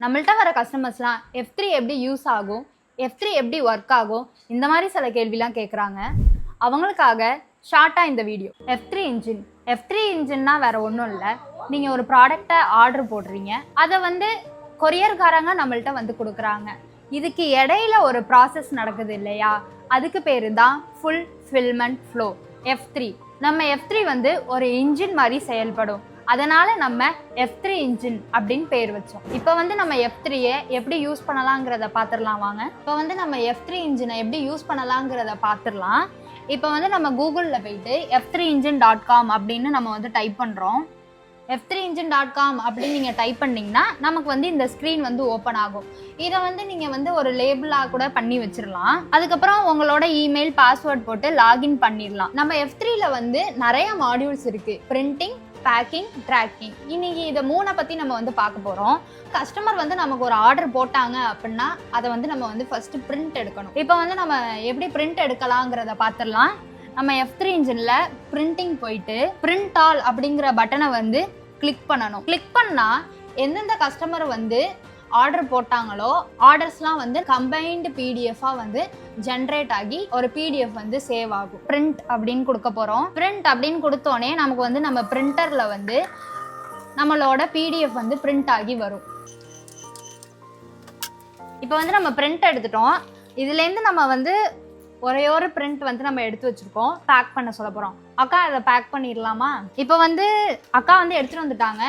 நம்மள்ட்ட வர கஸ்டமர்ஸ்லாம் F3 எப்படி யூஸ் ஆகும், F3 எப்படி ஒர்க் ஆகும், இந்த மாதிரி சில கேள்விலாம் கேட்குறாங்க. அவங்களுக்காக ஷார்ட்டாக இந்த வீடியோ. F3 இன்ஜின்னா வேறு ஒன்றும் இல்லை. நீங்கள் ஒரு ப்ராடக்டை ஆர்டர் போடுறீங்க, அதை கொரியர்காரங்க நம்மள்ட்ட கொடுக்குறாங்க. இதுக்கு இடையில ஒரு ப்ராசஸ் நடக்குது இல்லையா, அதுக்கு பேர் தான் ஃபுல்ஃபில்மெண்ட் ஃப்ளோ, F3. நம்ம F3 ஒரு இன்ஜின் மாதிரி செயல்படும். அதனால நம்ம F3 இன்ஜின் அப்படின்னு பேர் வச்சோம். இப்போ நம்ம F3-யை எப்படி யூஸ் பண்ணலாங்கிறத பார்த்துடலாம் வாங்க. இப்போ நம்ம F3 இன்ஜினை எப்படி யூஸ் பண்ணலாங்கிறத பார்த்துடலாம். இப்போ நம்ம கூகுளில் போயிட்டு f3engine.com அப்படின்னு நம்ம டைப் பண்ணுறோம். f3engine.com அப்படின்னு நீங்கள் டைப் பண்ணிங்கன்னா நமக்கு இந்த ஸ்க்ரீன் ஓப்பன் ஆகும். இதை நீங்கள் ஒரு லேபிளாக கூட பண்ணி வச்சிடலாம். அதுக்கப்புறம் உங்களோட இமெயில் பாஸ்வேர்ட் போட்டு லாகின் பண்ணிடலாம். நம்ம F3-ல நிறைய மாடியூல்ஸ் இருக்குது. Printing, packing, tracking. இன்னைக்கு இதை 3 பற்றி நம்ம பார்க்க போகிறோம். கஸ்டமர் நமக்கு ஒரு ஆர்டர் போட்டாங்க அப்படின்னா அதை நம்ம ஃபஸ்ட்டு பிரிண்ட் எடுக்கணும். இப்போ நம்ம எப்படி பிரிண்ட் எடுக்கலாங்கிறத பார்த்துடலாம். நம்ம F3 இன்ஜினில் பிரிண்டிங் போயிட்டு பிரிண்ட் ஆல் அப்படிங்கிற பட்டனை கிளிக் பண்ணணும். கிளிக் பண்ணால் எந்தெந்த கஸ்டமர் ஆர்டர் போட்டாங்களோ ஆர்டர்ஸ்லாம் கம்பைன்டு பிடிஎஃபாக ஜென்ரேட் ஆகி ஒரு பிடிஎஃப் சேவ் ஆகும். பிரிண்ட் அப்படின்னு கொடுக்க போகிறோம். பிரிண்ட் அப்படின்னு கொடுத்தோன்னே நமக்கு நம்ம பிரிண்டரில் நம்மளோட பிடிஎஃப் பிரிண்ட் ஆகி வரும். இப்போ நம்ம பிரிண்ட் எடுத்துட்டோம். இதுலேருந்து நம்ம ஒரே ஒரு பிரிண்ட் நம்ம எடுத்து வச்சுருக்கோம். பேக் பண்ண சொல்ல போகிறோம். அக்கா அதை பேக் பண்ணிடலாமா? இப்போ அக்கா எடுத்துகிட்டு வந்துட்டாங்க.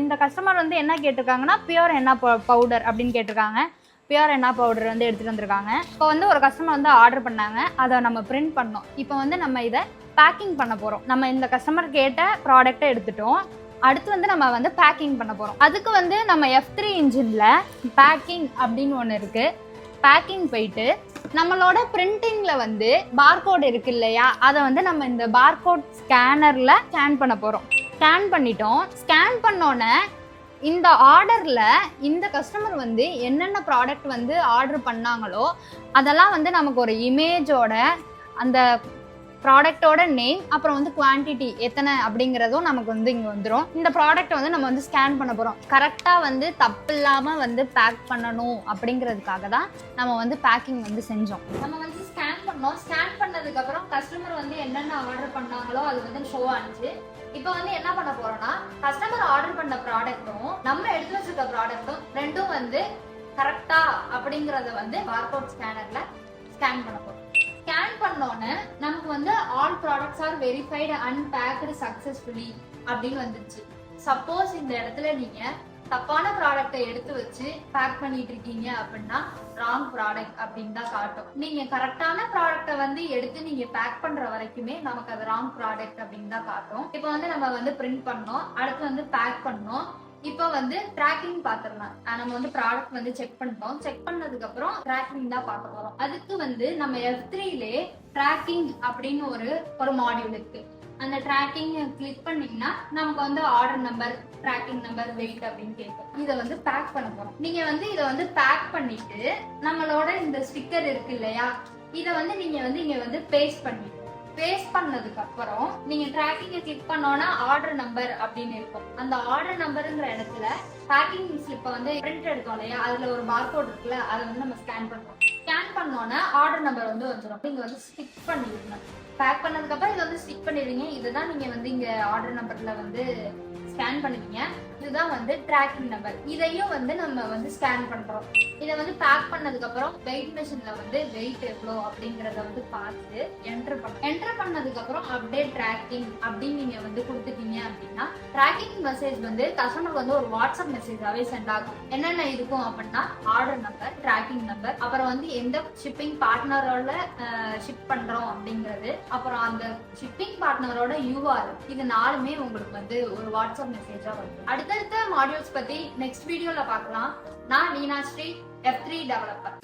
இந்த கஸ்டமர் என்ன கேட்டிருக்காங்கன்னா பியூர் ஹென்னா பவுடர் அப்படின்னு கேட்டிருக்காங்க. பியூர் ஹென்னா பவுடர் எடுத்துகிட்டு வந்திருக்காங்க. இப்போ ஒரு கஸ்டமர் ஆர்டர் பண்ணாங்க. அதை நம்ம பிரிண்ட் பண்ணோம். இப்போ நம்ம இதை பேக்கிங் பண்ண போகிறோம். நம்ம இந்த கஸ்டமர் கேட்ட ப்ராடக்டை எடுத்துட்டோம். அடுத்து நம்ம பேக்கிங் பண்ண போகிறோம். அதுக்கு நம்ம F3 இன்ஜினில் பேக்கிங் அப்படின்னு ஒன்று இருக்குது. பேக்கிங் போயிட்டு நம்மளோட பிரிண்டிங்கில் பார்கோட் இருக்கு இல்லையா, அதை நம்ம இந்த பார்கோட் ஸ்கேனரில் ஸ்கேன் பண்ண போகிறோம். ஸ்கேன் பண்ணிட்டோம். ஸ்கேன் பண்ணோன்னே இந்த ஆர்டரில் இந்த கஸ்டமர் என்னென்ன ப்ராடக்ட் ஆர்டர் பண்ணாங்களோ அதெல்லாம் நமக்கு ஒரு இமேஜோட அந்த ப்ராடக்டோட நேம் அப்புறம் குவான்டிட்டி எத்தனை அப்படிங்கிறதும் நமக்கு இங்கே வந்துடும். இந்த ப்ராடக்ட் நம்ம ஸ்கேன் பண்ண போகிறோம். கரெக்டாக தப்பு இல்லாமல் பேக் பண்ணணும் அப்படிங்கிறதுக்காக தான் நம்ம பேக்கிங் செஞ்சோம். நம்ம ஸ்கேன் பண்ணோம். ஸ்கேன் பண்ணதுக்கப்புறம் கஸ்டமர் என்னென்ன ஆர்டர் பண்ணாங்களோ அது ஷோ ஆனிச்சு. இப்போ என்ன பண்ண போகிறோம்னா, கஸ்டமர் ஆர்டர் பண்ண ப்ராடக்ட்டும் நம்ம எடுத்து வச்சிருக்க ப்ராடக்ட்டும் ரெண்டும் கரெக்டா அப்படிங்கிறத பார்கோட் ஸ்கேனரில் ஸ்கேன் பண்ண போகிறோம். ஸ்கேன் பண்ணோன்னு நமக்கு all products are verified and packed successfully அப்படின்னு வந்துருச்சு. சப்போஸ் இந்த இடத்துல நீங்க தப்பான ப்ராடக்டை எடுத்து வச்சு பேக் பண்ணிட்டு இருக்கீங்க அப்படின்னா ராங் ப்ராடக்ட் அப்படின்னு தான் காட்டும். நீங்க கரெக்டான ப்ராடக்டை எடுத்து நீங்க பேக் பண்ற வரைக்குமே நமக்கு அது ராங் ப்ராடக்ட் அப்படின்னு தான் காட்டும். இப்போ நம்ம பிரிண்ட் பண்ணோம். அடுத்து பேக் பண்ணோம். இப்போ ட்ராக்கிங் பார்த்துடலாம். நம்ம ப்ராடக்ட் செக் பண்ணிட்டோம். செக் பண்ணதுக்கு அப்புறம் ட்ராக்கிங் தான் பார்க்க போறோம். அதுக்கு நம்ம F3-லே ட்ராக்கிங் அப்படின்னு ஒரு மாடியூல் இருக்கு. அந்த ட்ராக்கிங் கிளிக் பண்ணீங்கன்னா நமக்கு order number, tracking number, weight அப்படின்னு கேட்கும். இதை பேக் பண்ண போறோம். நீங்க இதை பேக் பண்ணிட்டு நம்மளோட இந்த ஸ்டிக்கர் இருக்கு இல்லையா, இதை நீங்க இங்க பேஸ்ட் பண்ணிட்டு பேஸ்ட் பண்ணதுக்கு அப்புறம் நீங்க ட்ராக்கிங்கை கிளிக் பண்ணோன்னா ஆர்டர் நம்பர் அப்படின்னு இருக்கும். அந்த ஆர்டர் நம்பருங்கிற இடத்துல பேக்கிங் ஸ்லிப்பை பிரிண்ட் எடுத்தோம் இல்லையா, அதுல ஒரு பார்கோட் இருக்குல்ல, அதை நம்ம ஸ்கேன் பண்றோம். ஸ்கேன் பண்ணோன்னா ஆர்டர் நம்பர் வந்துடும். நீங்க ஸ்டிக் பண்ணிடுங்க. பேக் பண்ணதுக்கு அப்புறம் இதை ஸ்டிக் பண்ணிடுங்க. இதுதான் நீங்க இங்க ஆர்டர் நம்பர்ல ஸ்கேன் பண்ணுவீங்க. இதுதான் ட்ராக்கிங் நம்பர். இதையும் நம்ம ஸ்கேன் பண்றோம். இதை பேக் பண்ணதுக்கு அப்புறம் வெயிட் மெஷின்ல வெயிட் எவ்வளோ அப்படிங்கறத பார்த்து என்டர் பண்ணதுக்கு அப்புறம் அப்டேட் ட்ராக்கிங் அப்படின்னு நீங்க கொடுத்துட்டீங்க அப்படின்னா ட்ராக்கிங் மெசேஜ் கஸ்டமருக்கு ஒரு வாட்ஸ்அப் மெசேஜாவே சென்ட் ஆகும். என்னென்ன இருக்கும் அப்படின்னா ஆர்டர் நம்பர், ட்ராக்கிங் நம்பர், அப்புறம் எந்த ஷிப்பிங் பார்ட்னரோட ஷிப் பண்றோம் அப்படிங்கிறது, அப்புறம் அந்த ஷிப்பிங் பார்ட்னரோட URL, இது 4மே உங்களுக்கு ஒரு வாட்ஸ்அப் மெசேஜா வரும். அடுத்தடுத்த மாடியூல்ஸ் பத்தி நெக்ஸ்ட் வீடியோல பார்க்கலாம். நான் லீனா ஸ்ரீ, F3 டெவலப்பர்.